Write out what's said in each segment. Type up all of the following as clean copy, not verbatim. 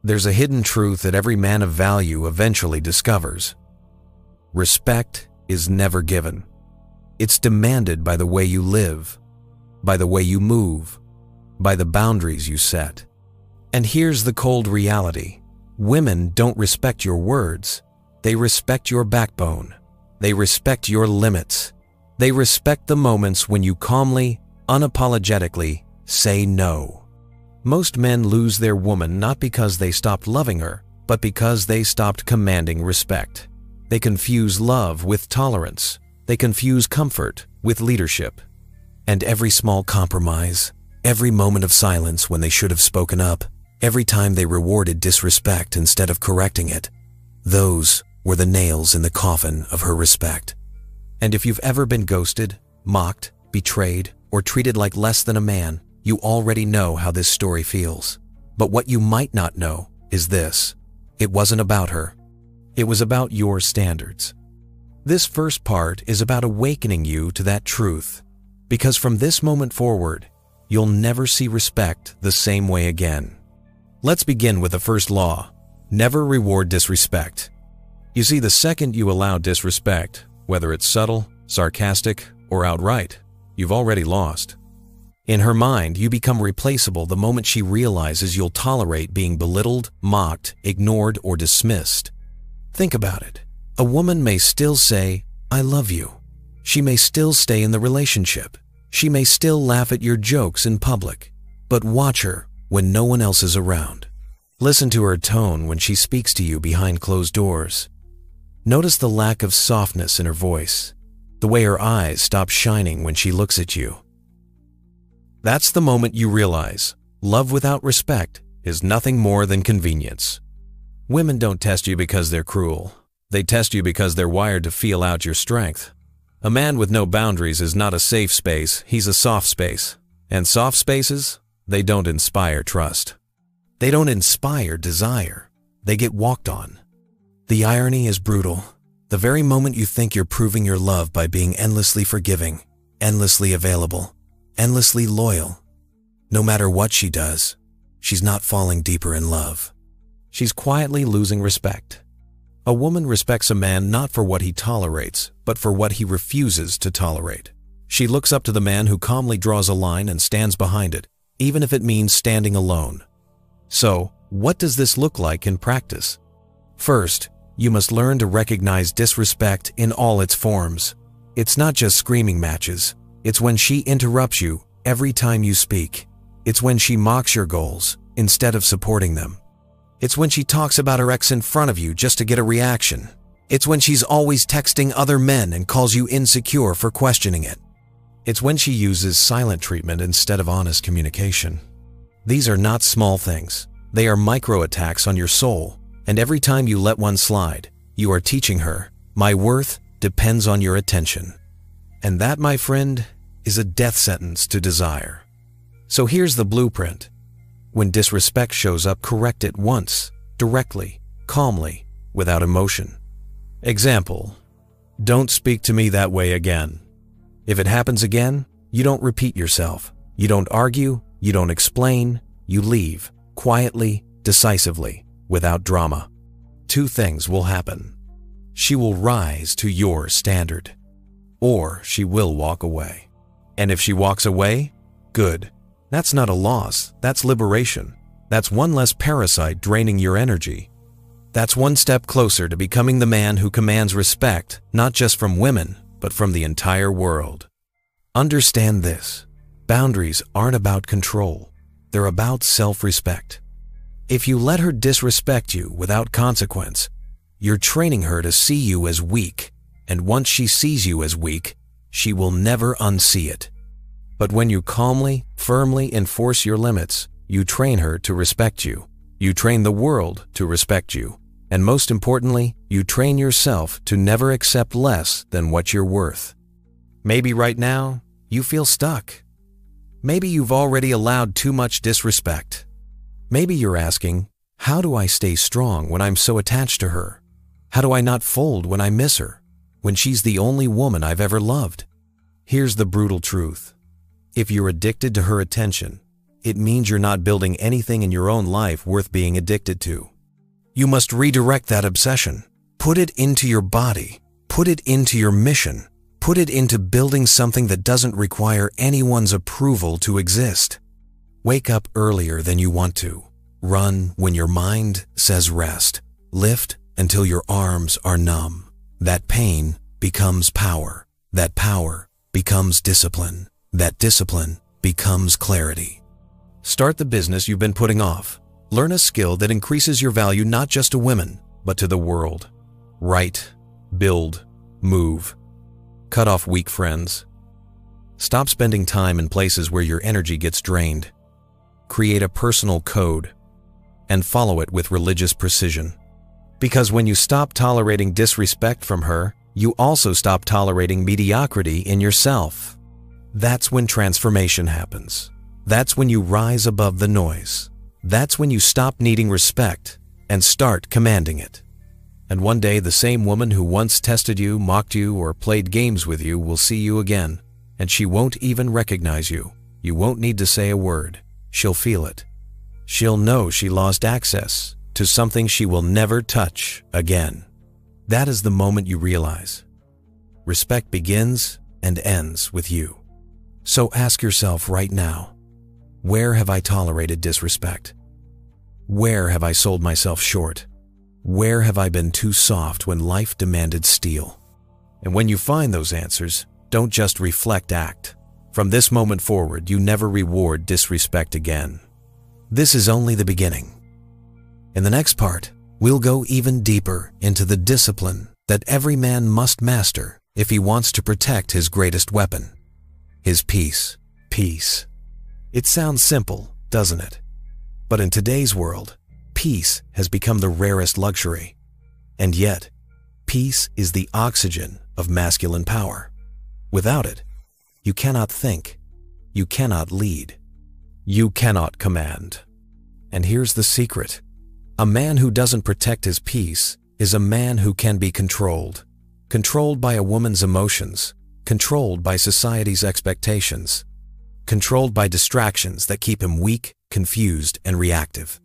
There's a hidden truth that every man of value eventually discovers. Respect is never given. It's demanded by the way you live, by the way you move, by the boundaries you set. And here's the cold reality. Women don't respect your words. They respect your backbone. They respect your limits. They respect the moments when you calmly, unapologetically say no. Most men lose their woman not because they stopped loving her, but because they stopped commanding respect. They confuse love with tolerance. They confuse comfort with leadership. And every small compromise, every moment of silence when they should have spoken up, every time they rewarded disrespect instead of correcting it, those were the nails in the coffin of her respect. And if you've ever been ghosted, mocked, betrayed, or treated like less than a man, you already know how this story feels. But what you might not know is this: it wasn't about her. It was about your standards. This first part is about awakening you to that truth, because from this moment forward, you'll never see respect the same way again. Let's begin with the first law: never reward disrespect. You see, the second you allow disrespect, whether it's subtle, sarcastic, or outright, you've already lost. In her mind, you become replaceable the moment she realizes you'll tolerate being belittled, mocked, ignored, or dismissed. Think about it. A woman may still say, "I love you." She may still stay in the relationship. She may still laugh at your jokes in public. But watch her when no one else is around. Listen to her tone when she speaks to you behind closed doors. Notice the lack of softness in her voice, the way her eyes stop shining when she looks at you. That's the moment you realize love without respect is nothing more than convenience. Women don't test you because they're cruel. They test you because they're wired to feel out your strength. A man with no boundaries is not a safe space, he's a soft space. And soft spaces, they don't inspire trust. They don't inspire desire. They get walked on. The irony is brutal. The very moment you think you're proving your love by being endlessly forgiving, endlessly available, endlessly loyal, no matter what she does, she's not falling deeper in love. She's quietly losing respect. A woman respects a man not for what he tolerates, but for what he refuses to tolerate. She looks up to the man who calmly draws a line and stands behind it, even if it means standing alone. So, what does this look like in practice? First, you must learn to recognize disrespect in all its forms. It's not just screaming matches. It's when she interrupts you every time you speak. It's when she mocks your goals instead of supporting them. It's when she talks about her ex in front of you just to get a reaction. It's when she's always texting other men and calls you insecure for questioning it. It's when she uses silent treatment instead of honest communication. These are not small things. They are micro-attacks on your soul, and every time you let one slide, you are teaching her, my worth depends on your attention. And that, my friend, is a death sentence to desire. So here's the blueprint. When disrespect shows up, correct it once, directly, calmly, without emotion. Example: don't speak to me that way again. If it happens again, you don't repeat yourself. You don't argue, you don't explain, you leave, quietly, decisively, without drama. Two things will happen. She will rise to your standard, or she will walk away. And if she walks away, good. That's not a loss, that's liberation. That's one less parasite draining your energy. That's one step closer to becoming the man who commands respect, not just from women, but from the entire world. Understand this: boundaries aren't about control, they're about self-respect. If you let her disrespect you without consequence, you're training her to see you as weak, and once she sees you as weak, she will never unsee it. But when you calmly, firmly enforce your limits, you train her to respect you. You train the world to respect you. And most importantly, you train yourself to never accept less than what you're worth. Maybe right now, you feel stuck. Maybe you've already allowed too much disrespect. Maybe you're asking, how do I stay strong when I'm so attached to her? How do I not fold when I miss her, when she's the only woman I've ever loved? Here's the brutal truth. If you're addicted to her attention, it means you're not building anything in your own life worth being addicted to. You must redirect that obsession. Put it into your body. Put it into your mission. Put it into building something that doesn't require anyone's approval to exist. Wake up earlier than you want to. Run when your mind says rest. Lift until your arms are numb. That pain becomes power. That power becomes discipline. That discipline becomes clarity. Start the business you've been putting off. Learn a skill that increases your value not just to women, but to the world. Write, build, move. Cut off weak friends. Stop spending time in places where your energy gets drained. Create a personal code and follow it with religious precision. Because when you stop tolerating disrespect from her, you also stop tolerating mediocrity in yourself. That's when transformation happens. That's when you rise above the noise. That's when you stop needing respect and start commanding it. And one day the same woman who once tested you, mocked you, or played games with you will see you again, and she won't even recognize you. You won't need to say a word. She'll feel it. She'll know she lost access to something she will never touch again. That is the moment you realize respect begins and ends with you. So ask yourself right now, where have I tolerated disrespect? Where have I sold myself short? Where have I been too soft when life demanded steel? And when you find those answers, don't just reflect, act. From this moment forward, you never reward disrespect again. This is only the beginning. In the next part, we'll go even deeper into the discipline that every man must master if he wants to protect his greatest weapon, his peace. Peace. It sounds simple, doesn't it? But in today's world, peace has become the rarest luxury. And yet, peace is the oxygen of masculine power. Without it, you cannot think, you cannot lead, you cannot command. And here's the secret. A man who doesn't protect his peace is a man who can be controlled. Controlled by a woman's emotions, controlled by society's expectations, controlled by distractions that keep him weak, confused, and reactive.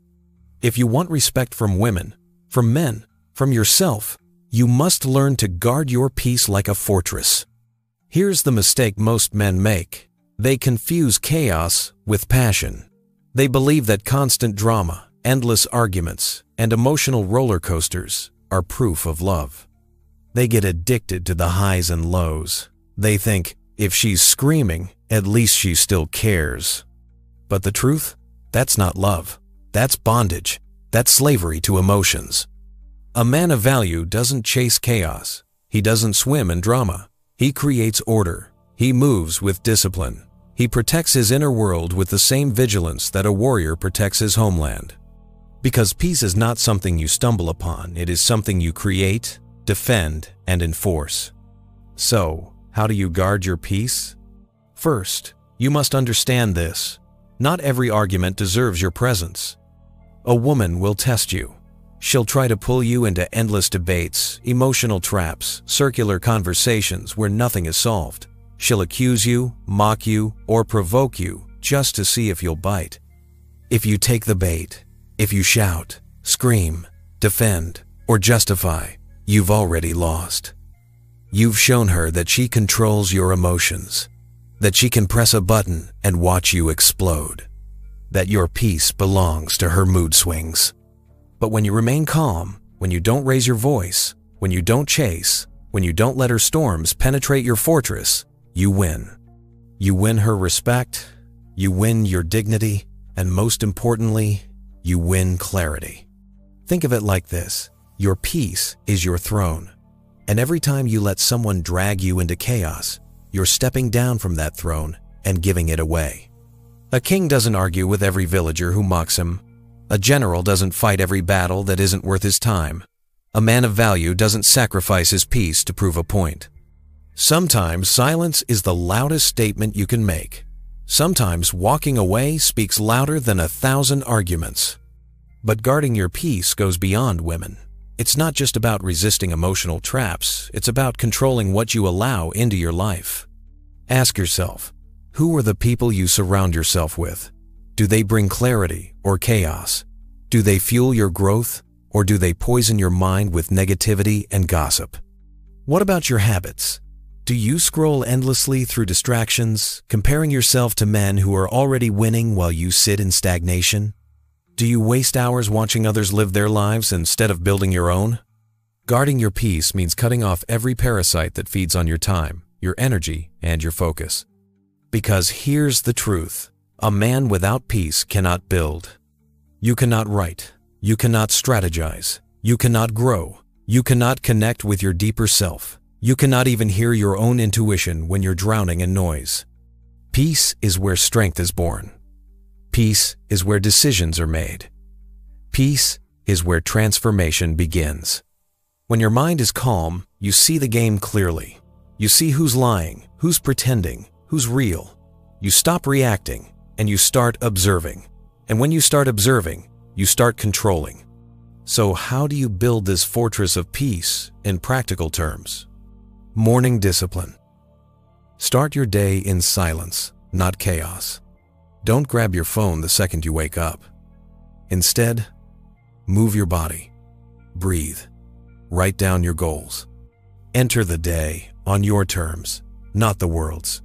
If you want respect from women, from men, from yourself, you must learn to guard your peace like a fortress. Here's the mistake most men make. They confuse chaos with passion. They believe that constant drama, endless arguments, and emotional roller coasters are proof of love. They get addicted to the highs and lows. They think, if she's screaming, at least she still cares. But the truth? That's not love. That's bondage. That's slavery to emotions. A man of value doesn't chase chaos. He doesn't swim in drama. He creates order. He moves with discipline. He protects his inner world with the same vigilance that a warrior protects his homeland. Because peace is not something you stumble upon. It is something you create, defend, and enforce. So, how do you guard your peace? First, you must understand this. Not every argument deserves your presence. A woman will test you. She'll try to pull you into endless debates, emotional traps, circular conversations where nothing is solved. She'll accuse you, mock you, or provoke you just to see if you'll bite. If you take the bait, if you shout, scream, defend, or justify, you've already lost. You've shown her that she controls your emotions, that she can press a button and watch you explode, that your peace belongs to her mood swings. But when you remain calm, when you don't raise your voice, when you don't chase, when you don't let her storms penetrate your fortress, you win. You win her respect, you win your dignity, and most importantly, you win clarity. Think of it like this. Your peace is your throne, and every time you let someone drag you into chaos, you're stepping down from that throne and giving it away. A king doesn't argue with every villager who mocks him. A general doesn't fight every battle that isn't worth his time. A man of value doesn't sacrifice his peace to prove a point. Sometimes silence is the loudest statement you can make. Sometimes walking away speaks louder than 1,000 arguments. But guarding your peace goes beyond women. It's not just about resisting emotional traps, it's about controlling what you allow into your life. Ask yourself, who are the people you surround yourself with? Do they bring clarity or chaos? Do they fuel your growth, or do they poison your mind with negativity and gossip? What about your habits? Do you scroll endlessly through distractions, comparing yourself to men who are already winning while you sit in stagnation? Do you waste hours watching others live their lives instead of building your own? Guarding your peace means cutting off every parasite that feeds on your time, your energy, and your focus. Because here's the truth: a man without peace cannot build. You cannot write. You cannot strategize. You cannot grow. You cannot connect with your deeper self. You cannot even hear your own intuition when you're drowning in noise. Peace is where strength is born. Peace is where decisions are made. Peace is where transformation begins. When your mind is calm, you see the game clearly. You see who's lying, who's pretending, who's real. You stop reacting and you start observing. And when you start observing, you start controlling. So how do you build this fortress of peace in practical terms? Morning discipline. Start your day in silence, not chaos. Don't grab your phone the second you wake up. Instead, move your body. Breathe. Write down your goals. Enter the day on your terms, not the world's.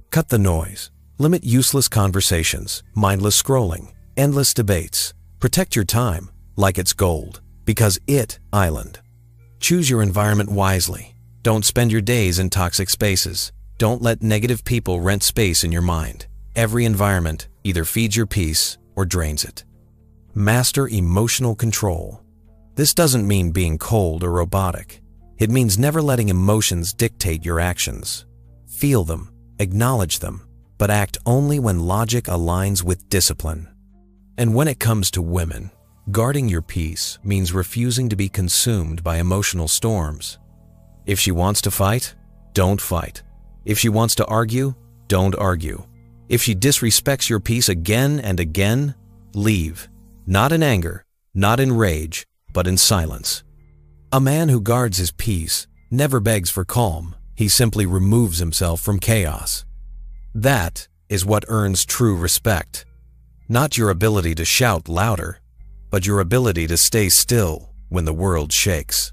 Cut the noise. Limit useless conversations, mindless scrolling, endless debates. Protect your time like it's gold, because island. Choose your environment wisely. Don't spend your days in toxic spaces. Don't let negative people rent space in your mind. Every environment either feeds your peace or drains it. Master emotional control. This doesn't mean being cold or robotic. It means never letting emotions dictate your actions. Feel them, acknowledge them, but act only when logic aligns with discipline. And when it comes to women, guarding your peace means refusing to be consumed by emotional storms. If she wants to fight, don't fight. If she wants to argue, don't argue. If she disrespects your peace again and again, leave. Not in anger, not in rage, but in silence. A man who guards his peace never begs for calm. He simply removes himself from chaos. That is what earns true respect. Not your ability to shout louder, but your ability to stay still when the world shakes.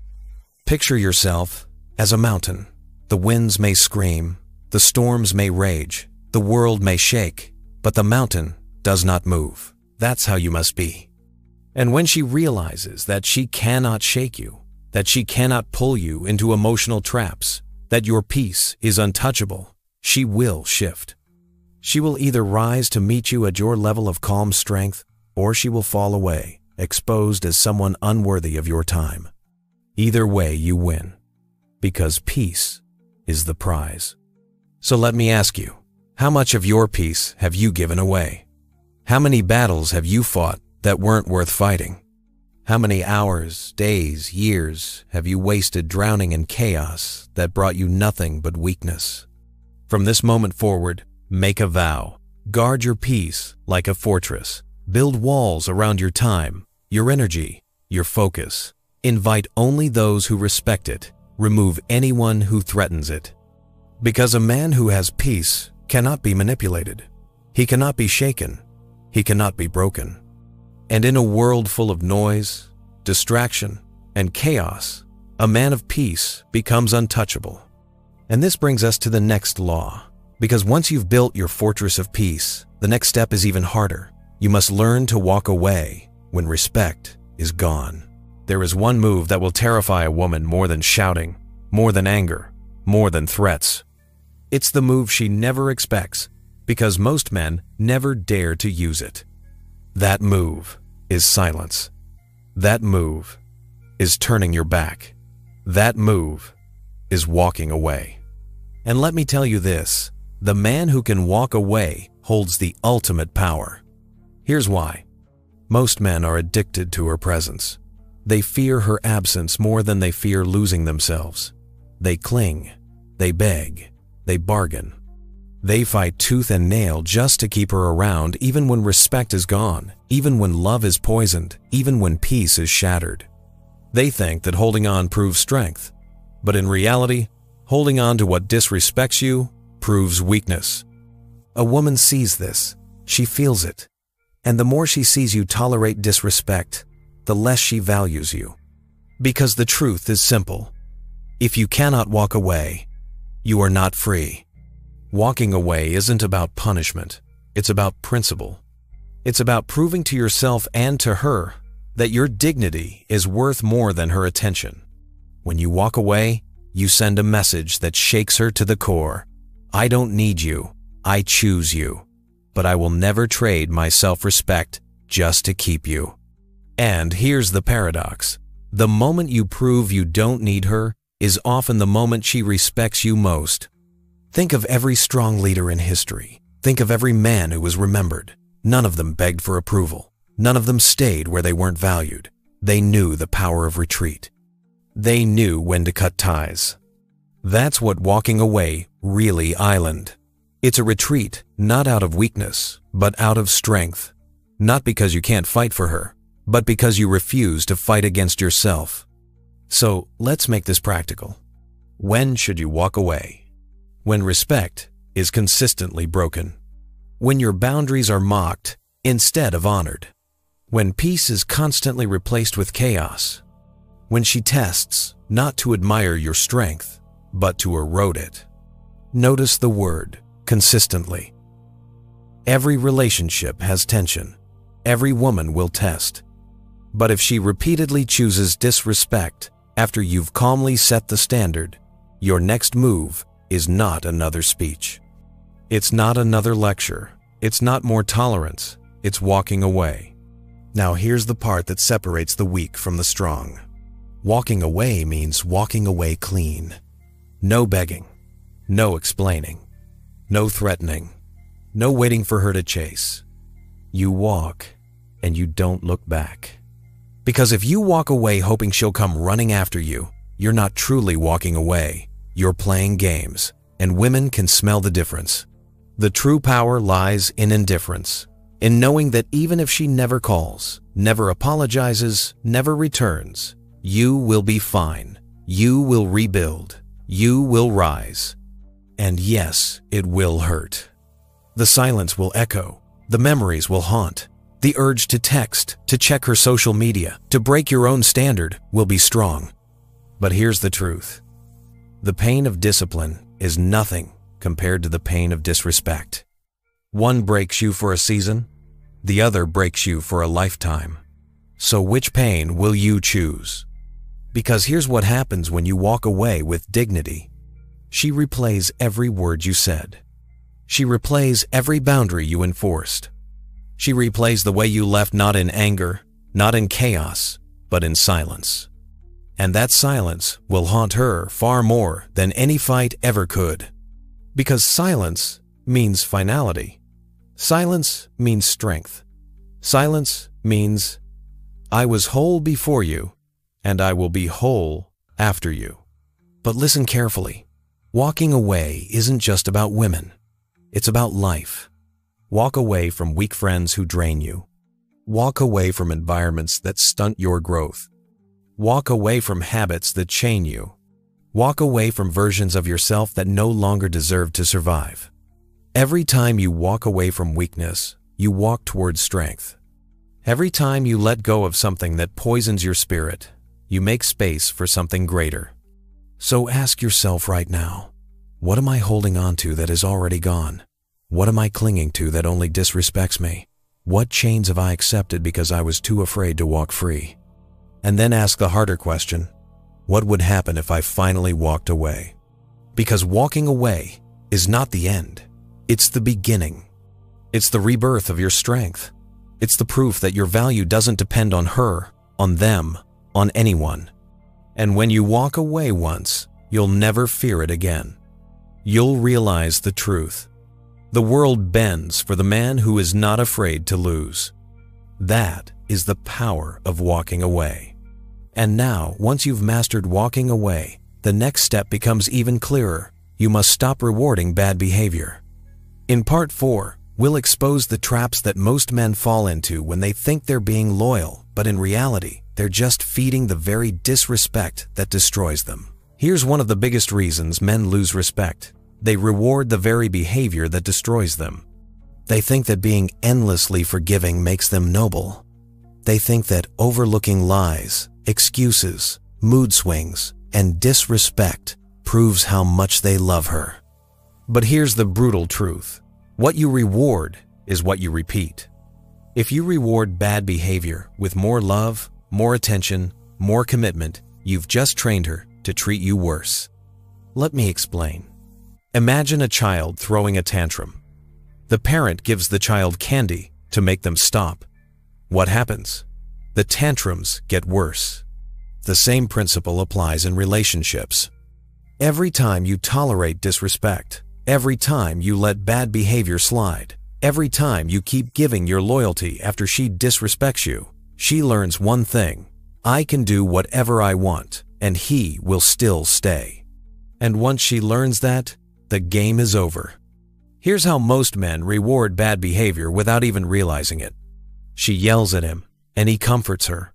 Picture yourself as a mountain. The winds may scream, the storms may rage, the world may shake, but the mountain does not move. That's how you must be. And when she realizes that she cannot shake you, that she cannot pull you into emotional traps, that your peace is untouchable, she will shift. She will either rise to meet you at your level of calm strength, or she will fall away, exposed as someone unworthy of your time. Either way, you win, because peace is the prize. So let me ask you, how much of your peace have you given away? How many battles have you fought that weren't worth fighting? How many hours, days, years have you wasted drowning in chaos that brought you nothing but weakness? From this moment forward, make a vow. Guard your peace like a fortress. Build walls around your time, your energy, your focus. Invite only those who respect it. Remove anyone who threatens it. Because a man who has peace cannot be manipulated. He cannot be shaken. He cannot be broken. And in a world full of noise, distraction, and chaos, a man of peace becomes untouchable. And this brings us to the next law. Because once you've built your fortress of peace, the next step is even harder. You must learn to walk away when respect is gone. There is one move that will terrify a woman more than shouting, more than anger, more than threats. It's the move she never expects, because most men never dare to use it. That move is silence. That move is turning your back. That move is walking away. And let me tell you this, the man who can walk away holds the ultimate power. Here's why. Most men are addicted to her presence. They fear her absence more than they fear losing themselves. They cling, they beg, they bargain. They fight tooth and nail just to keep her around, even when respect is gone, even when love is poisoned, even when peace is shattered. They think that holding on proves strength, but in reality, holding on to what disrespects you proves weakness. A woman sees this. She feels it. And the more she sees you tolerate disrespect, the less she values you. Because the truth is simple. If you cannot walk away, you are not free. Walking away isn't about punishment. It's about principle. It's about proving to yourself and to her that your dignity is worth more than her attention. When you walk away, you send a message that shakes her to the core. I don't need you. I choose you. But I will never trade my self-respect just to keep you. And here's the paradox. The moment you prove you don't need her is often the moment she respects you most. Think of every strong leader in history. Think of every man who was remembered. None of them begged for approval. None of them stayed where they weren't valued. They knew the power of retreat. They knew when to cut ties. That's what walking away really island. It's a retreat, not out of weakness, but out of strength. Not because you can't fight for her, but because you refuse to fight against yourself. So let's make this practical. When should you walk away? When respect is consistently broken. When your boundaries are mocked instead of honored. When peace is constantly replaced with chaos. When she tests not to admire your strength, but to erode it. Notice the word consistently. Every relationship has tension. Every woman will test. But if she repeatedly chooses disrespect after you've calmly set the standard, your next move is not another speech. It's not another lecture. It's not more tolerance. It's walking away. Now here's the part that separates the weak from the strong. Walking away means walking away clean. No begging. No explaining. No threatening. No waiting for her to chase. You walk and you don't look back. Because if you walk away hoping she'll come running after you, you're not truly walking away. You're playing games, and women can smell the difference. The true power lies in indifference, in knowing that even if she never calls, never apologizes, never returns, you will be fine. You will rebuild. You will rise. And yes, it will hurt. The silence will echo. The memories will haunt. The urge to text, to check her social media, to break your own standard will be strong. But here's the truth. The pain of discipline is nothing compared to the pain of disrespect. One breaks you for a season, the other breaks you for a lifetime. So which pain will you choose? Because here's what happens when you walk away with dignity. She replays every word you said. She replays every boundary you enforced. She replays the way you left not in anger, not in chaos, but in silence. And that silence will haunt her far more than any fight ever could. Because silence means finality. Silence means strength. Silence means, I was whole before you, and I will be whole after you. But listen carefully. Walking away isn't just about women. It's about life. Walk away from weak friends who drain you. Walk away from environments that stunt your growth. Walk away from habits that chain you. Walk away from versions of yourself that no longer deserve to survive. Every time you walk away from weakness, you walk towards strength. Every time you let go of something that poisons your spirit, you make space for something greater. So ask yourself right now, what am I holding on to that is already gone? What am I clinging to that only disrespects me? What chains have I accepted because I was too afraid to walk free? And then ask the harder question, what would happen if I finally walked away? Because walking away is not the end. It's the beginning. It's the rebirth of your strength. It's the proof that your value doesn't depend on her, on them, on anyone. And when you walk away once, you'll never fear it again. You'll realize the truth. The world bends for the man who is not afraid to lose. That is the power of walking away. And now, once you've mastered walking away, the next step becomes even clearer. You must stop rewarding bad behavior. In Part 4, we'll expose the traps that most men fall into when they think they're being loyal, but in reality, they're just feeding the very disrespect that destroys them. Here's one of the biggest reasons men lose respect. They reward the very behavior that destroys them. They think that being endlessly forgiving makes them noble. They think that overlooking lies, excuses, mood swings, and disrespect proves how much they love her. But here's the brutal truth. What you reward is what you repeat. If you reward bad behavior with more love, more attention, more commitment, you've just trained her to treat you worse. Let me explain. Imagine a child throwing a tantrum. The parent gives the child candy to make them stop. What happens? The tantrums get worse. The same principle applies in relationships. Every time you tolerate disrespect, every time you let bad behavior slide, every time you keep giving your loyalty after she disrespects you, she learns one thing: I can do whatever I want, and he will still stay. And once she learns that, the game is over. Here's how most men reward bad behavior without even realizing it. She yells at him, and he comforts her.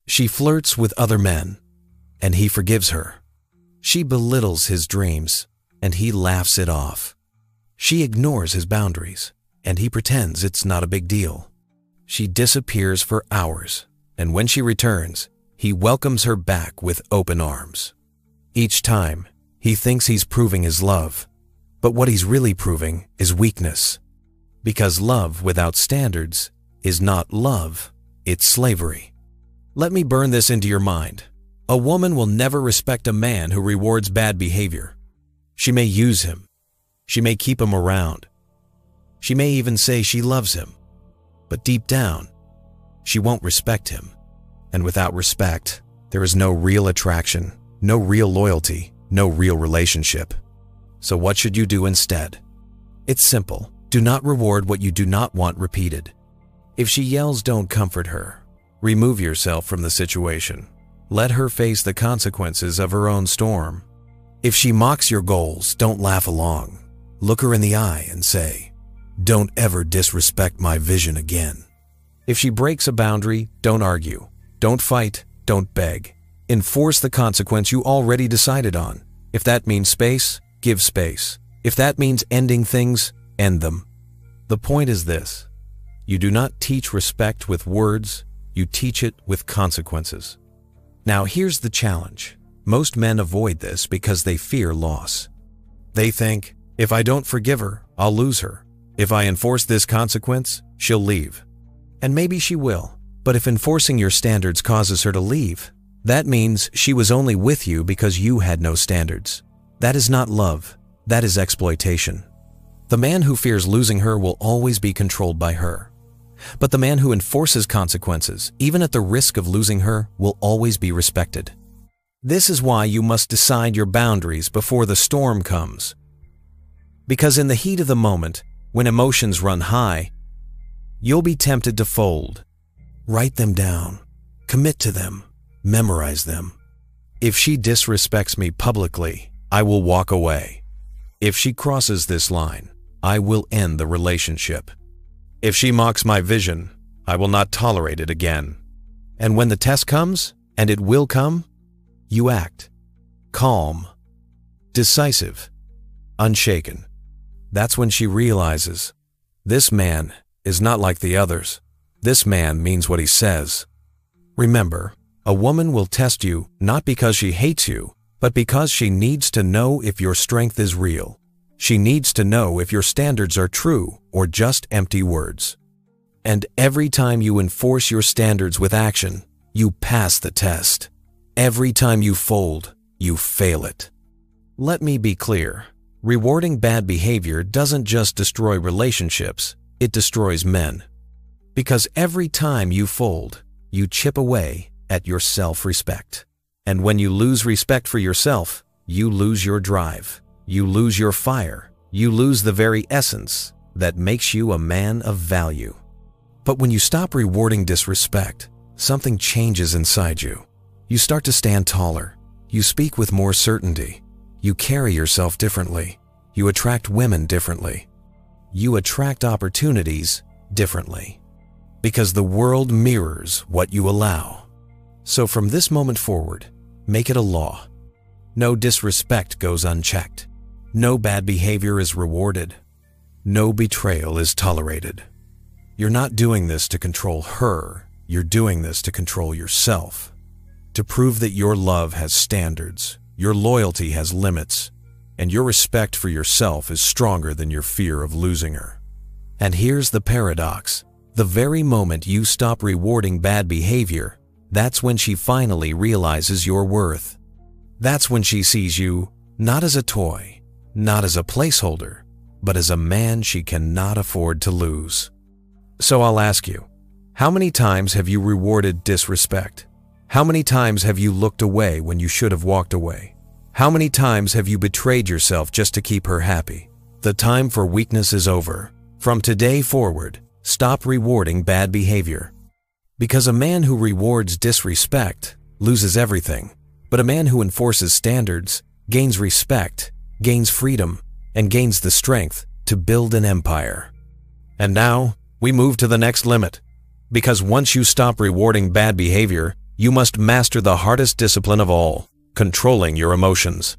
She flirts with other men, and he forgives her. She belittles his dreams, and he laughs it off. She ignores his boundaries, and he pretends it's not a big deal. She disappears for hours, and when she returns, he welcomes her back with open arms. Each time, he thinks he's proving his love, but what he's really proving is weakness. Because love without standards is not love, it's slavery. Let me burn this into your mind. A woman will never respect a man who rewards bad behavior. She may use him. She may keep him around. She may even say she loves him. But deep down, she won't respect him. And without respect, there is no real attraction, no real loyalty, no real relationship. So what should you do instead? It's simple. Do not reward what you do not want repeated. If she yells, don't comfort her. Remove yourself from the situation. Let her face the consequences of her own storm. If she mocks your goals, don't laugh along. Look her in the eye and say, don't ever disrespect my vision again. If she breaks a boundary, don't argue. Don't fight, don't beg. Enforce the consequence you already decided on. If that means space, give space. If that means ending things, end them. The point is this: you do not teach respect with words, you teach it with consequences. Now here's the challenge. Most men avoid this because they fear loss. They think, if I don't forgive her, I'll lose her. If I enforce this consequence, she'll leave. And maybe she will, but if enforcing your standards causes her to leave, that means she was only with you because you had no standards. That is not love, that is exploitation. The man who fears losing her will always be controlled by her. But the man who enforces consequences, even at the risk of losing her, will always be respected. This is why you must decide your boundaries before the storm comes. Because in the heat of the moment, when emotions run high, you'll be tempted to fold. Write them down, commit to them, memorize them. If she disrespects me publicly, I will walk away. If she crosses this line, I will end the relationship. If she mocks my vision, I will not tolerate it again. And when the test comes, and it will come, you act. Calm, decisive, unshaken. That's when she realizes, this man is not like the others. This man means what he says. Remember, a woman will test you not because she hates you, but because she needs to know if your strength is real. She needs to know if your standards are true or just empty words. And every time you enforce your standards with action, you pass the test. Every time you fold, you fail it. Let me be clear. Rewarding bad behavior doesn't just destroy relationships, it destroys men. Because every time you fold, you chip away at your self-respect. And when you lose respect for yourself, you lose your drive. You lose your fire. You lose the very essence that makes you a man of value. But when you stop rewarding disrespect, something changes inside you. You start to stand taller. You speak with more certainty. You carry yourself differently. You attract women differently. You attract opportunities differently. Because the world mirrors what you allow. So from this moment forward, make it a law. No disrespect goes unchecked. No bad behavior is rewarded. No betrayal is tolerated. You're not doing this to control her, you're doing this to control yourself. To prove that your love has standards, your loyalty has limits, and your respect for yourself is stronger than your fear of losing her. And here's the paradox. The very moment you stop rewarding bad behavior, that's when she finally realizes your worth. That's when she sees you not as a toy, not as a placeholder, but as a man she cannot afford to lose. So I'll ask you, how many times have you rewarded disrespect? How many times have you looked away when you should have walked away? How many times have you betrayed yourself just to keep her happy? The time for weakness is over. From today forward, stop rewarding bad behavior. Because a man who rewards disrespect loses everything, but a man who enforces standards gains respect, gains freedom, and gains the strength to build an empire. And now, we move to the next limit. Because once you stop rewarding bad behavior, you must master the hardest discipline of all, controlling your emotions.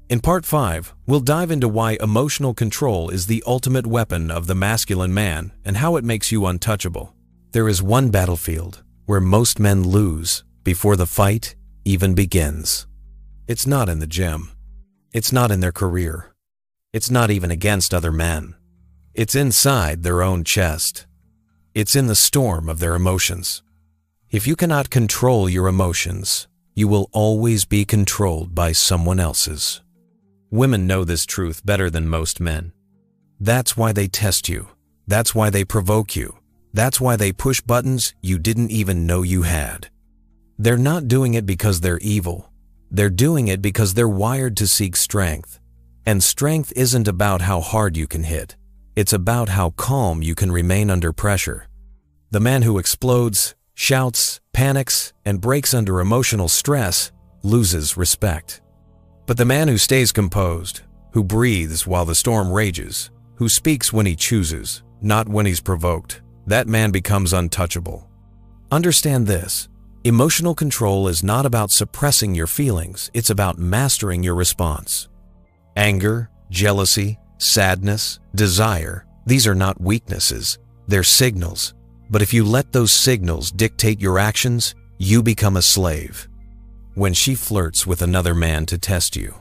In Part 5, we'll dive into why emotional control is the ultimate weapon of the masculine man and how it makes you untouchable. There is one battlefield where most men lose before the fight even begins. It's not in the gym. It's not in their career. It's not even against other men. It's inside their own chest. It's in the storm of their emotions. If you cannot control your emotions, you will always be controlled by someone else's. Women know this truth better than most men. That's why they test you. That's why they provoke you. That's why they push buttons you didn't even know you had. They're not doing it because they're evil. They're doing it because they're wired to seek strength. And strength isn't about how hard you can hit. It's about how calm you can remain under pressure. The man who explodes, shouts, panics, and breaks under emotional stress loses respect. But the man who stays composed, who breathes while the storm rages, who speaks when he chooses, not when he's provoked, that man becomes untouchable. Understand this. Emotional control is not about suppressing your feelings, it's about mastering your response. Anger, jealousy, sadness, desire, these are not weaknesses, they're signals. But if you let those signals dictate your actions, you become a slave. When she flirts with another man to test you,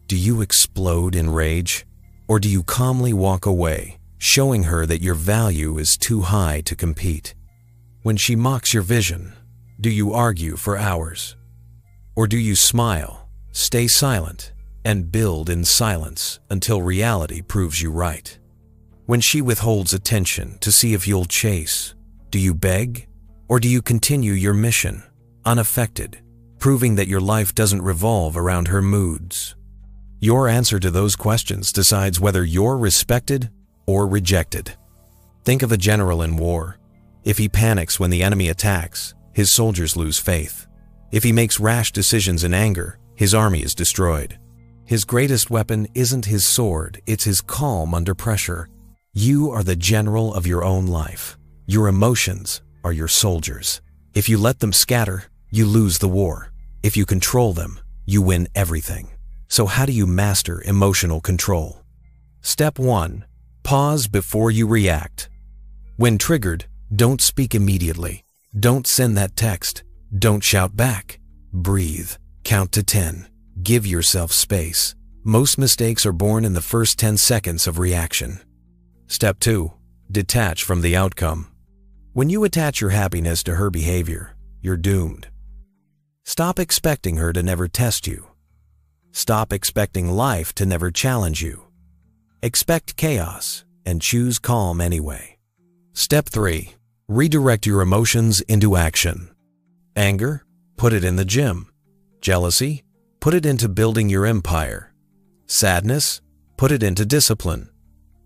do you explode in rage? Or do you calmly walk away, showing her that your value is too high to compete? When she mocks your vision, do you argue for hours? Or do you smile, stay silent, and build in silence until reality proves you right? When she withholds attention to see if you'll chase, do you beg, or do you continue your mission, unaffected, proving that your life doesn't revolve around her moods? Your answer to those questions decides whether you're respected or rejected. Think of a general in war. If he panics when the enemy attacks, his soldiers lose faith. If he makes rash decisions in anger, his army is destroyed. His greatest weapon isn't his sword, it's his calm under pressure. You are the general of your own life. Your emotions are your soldiers. If you let them scatter, you lose the war. If you control them, you win everything. So how do you master emotional control? Step 1. Pause before you react. When triggered, don't speak immediately. Don't send that text. Don't shout back. Breathe. Count to 10. Give yourself space. Most mistakes are born in the first 10 seconds of reaction. Step 2. Detach from the outcome. When you attach your happiness to her behavior, you're doomed. Stop expecting her to never test you. Stop expecting life to never challenge you. Expect chaos and choose calm anyway. Step 3. Redirect your emotions into action. Anger? Put it in the gym. Jealousy? Put it into building your empire. Sadness? Put it into discipline.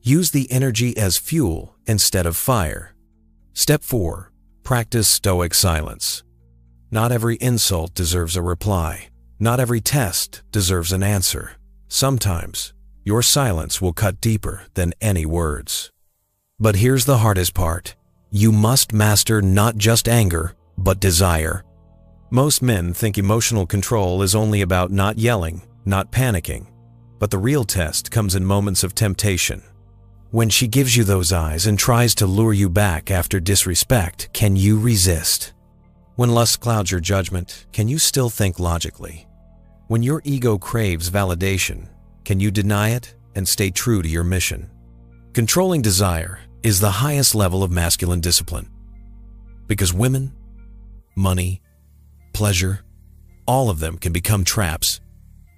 Use the energy as fuel instead of fire. Step 4. Practice stoic silence. Not every insult deserves a reply. Not every test deserves an answer. Sometimes, your silence will cut deeper than any words. But here's the hardest part. You must master not just anger, but desire. Most men think emotional control is only about not yelling, not panicking. But the real test comes in moments of temptation. When she gives you those eyes and tries to lure you back after disrespect, can you resist? When lust clouds your judgment, can you still think logically? When your ego craves validation, can you deny it and stay true to your mission? Controlling desire is the highest level of masculine discipline. Because women, money, pleasure, all of them can become traps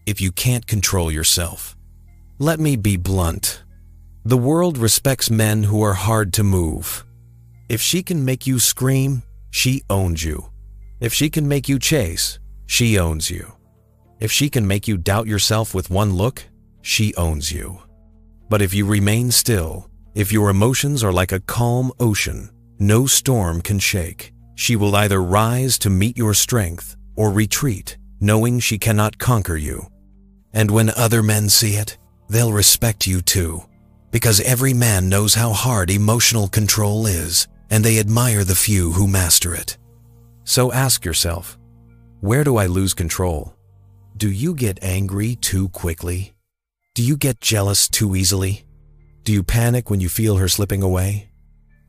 if you can't control yourself. Let me be blunt. The world respects men who are hard to move. If she can make you scream, she owns you. If she can make you chase, she owns you. If she can make you doubt yourself with one look, she owns you. But if you remain still, if your emotions are like a calm ocean, no storm can shake. She will either rise to meet your strength or retreat, knowing she cannot conquer you. And when other men see it, they'll respect you too, because every man knows how hard emotional control is, and they admire the few who master it. So ask yourself, where do I lose control? Do you get angry too quickly? Do you get jealous too easily? Do you panic when you feel her slipping away?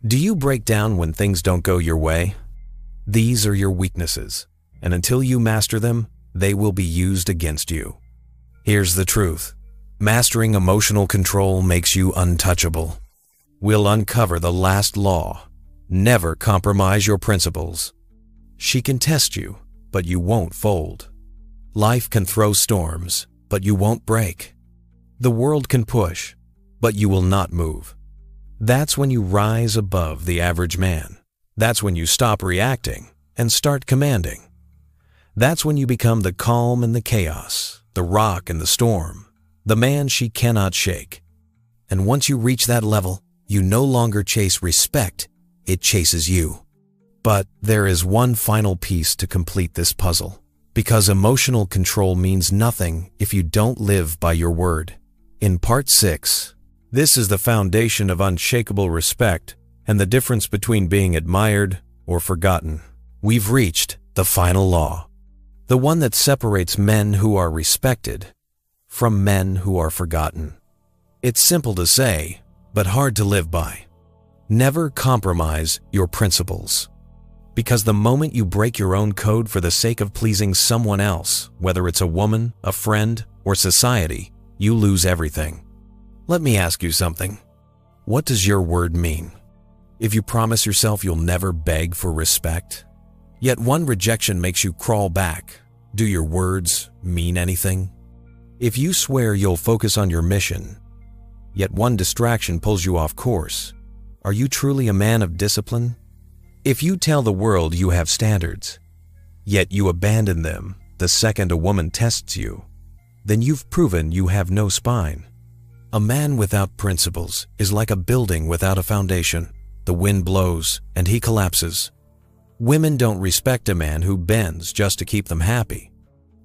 Do you break down when things don't go your way? These are your weaknesses, and until you master them, they will be used against you. Here's the truth. Mastering emotional control makes you untouchable. We'll uncover the last law. Never compromise your principles. She can test you, but you won't fold. Life can throw storms, but you won't break. The world can push, but you will not move. That's when you rise above the average man. That's when you stop reacting and start commanding. That's when you become the calm in the chaos, the rock in the storm, the man she cannot shake. And once you reach that level, you no longer chase respect, it chases you. But there is one final piece to complete this puzzle, because emotional control means nothing if you don't live by your word. In Part 6, this is the foundation of unshakable respect and the difference between being admired or forgotten. We've reached the final law, the one that separates men who are respected from men who are forgotten. It's simple to say, but hard to live by. Never compromise your principles. Because the moment you break your own code for the sake of pleasing someone else, whether it's a woman, a friend, or society, you lose everything. Let me ask you something. What does your word mean? If you promise yourself you'll never beg for respect, yet one rejection makes you crawl back, do your words mean anything? If you swear you'll focus on your mission, yet one distraction pulls you off course, are you truly a man of discipline? If you tell the world you have standards, yet you abandon them the second a woman tests you, then you've proven you have no spine. A man without principles is like a building without a foundation. The wind blows and he collapses. Women don't respect a man who bends just to keep them happy.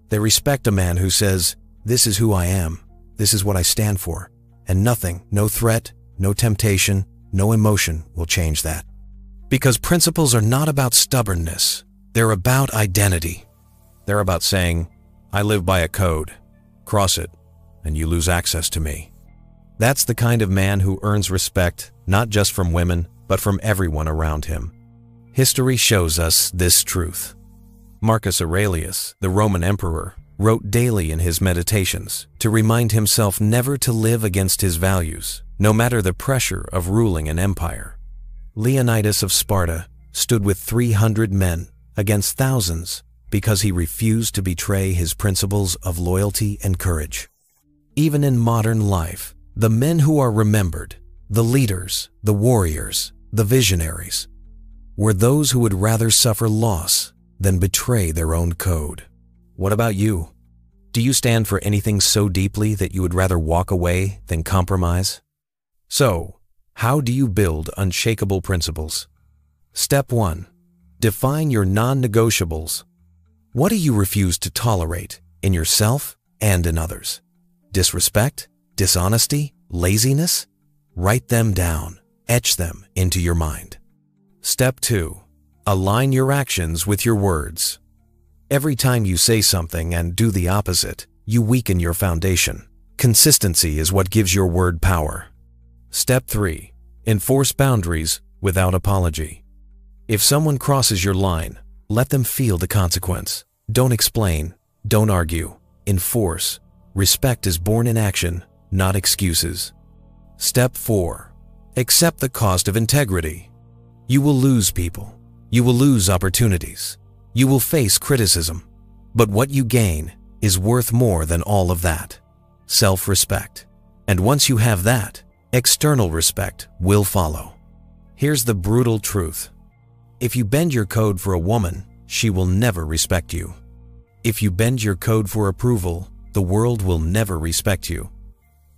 They respect a man who says, "This is who I am, this is what I stand for," and nothing, no threat, no temptation, no emotion will change that. Because principles are not about stubbornness, they're about identity. They're about saying, "I live by a code. Cross it, and you lose access to me." That's the kind of man who earns respect, not just from women, but from everyone around him. History shows us this truth. Marcus Aurelius, the Roman emperor, wrote daily in his meditations to remind himself never to live against his values, no matter the pressure of ruling an empire. Leonidas of Sparta stood with 300 men against thousands because he refused to betray his principles of loyalty and courage. Even in modern life, the men who are remembered, the leaders, the warriors, the visionaries, were those who would rather suffer loss than betray their own code. What about you? Do you stand for anything so deeply that you would rather walk away than compromise? So, how do you build unshakable principles? Step 1. Define your non-negotiables. What do you refuse to tolerate in yourself and in others? Disrespect? Dishonesty? Laziness? Write them down. Etch them into your mind. Step 2. Align your actions with your words. Every time you say something and do the opposite, you weaken your foundation. Consistency is what gives your word power. Step 3. Enforce boundaries without apology. If someone crosses your line, let them feel the consequence. Don't explain. Don't argue. Enforce. Respect is born in action, not excuses. Step 4. Accept the cost of integrity. You will lose people. You will lose opportunities. You will face criticism. But what you gain is worth more than all of that. Self-respect. And once you have that, external respect will follow. Here's the brutal truth. If you bend your code for a woman, she will never respect you. If you bend your code for approval, the world will never respect you.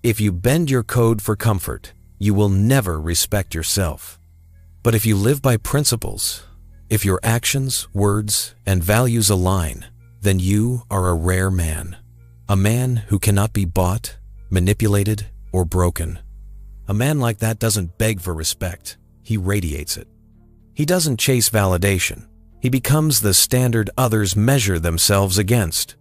If you bend your code for comfort, you will never respect yourself. But if you live by principles, if your actions, words, and values align, then you are a rare man. A man who cannot be bought, manipulated, or broken. A man like that doesn't beg for respect, he radiates it. He doesn't chase validation. He becomes the standard others measure themselves against.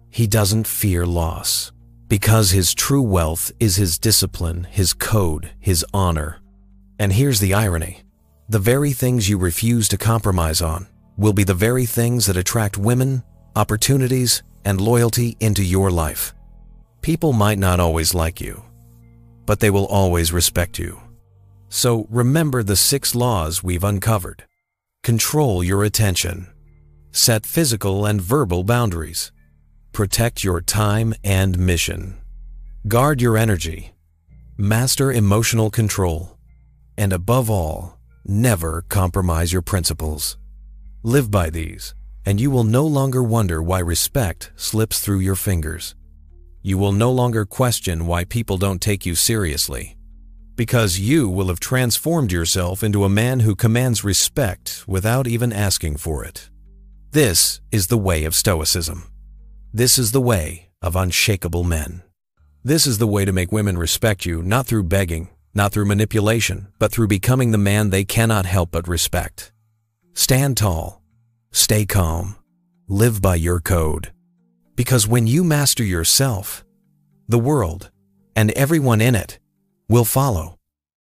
He doesn't fear loss, because his true wealth is his discipline, his code, his honor. And here's the irony. The very things you refuse to compromise on will be the very things that attract women, opportunities, and loyalty into your life. People might not always like you, but they will always respect you. So remember the 6 laws we've uncovered. Control your attention. Set physical and verbal boundaries. Protect your time and mission. Guard your energy. Master emotional control. And above all, never compromise your principles. Live by these, and you will no longer wonder why respect slips through your fingers. You will no longer question why people don't take you seriously, because you will have transformed yourself into a man who commands respect without even asking for it. This is the way of Stoicism. This is the way of unshakable men. This is the way to make women respect you, not through begging, not through manipulation, but through becoming the man they cannot help but respect. Stand tall. Stay calm. Live by your code. Because when you master yourself, the world, and everyone in it, will follow.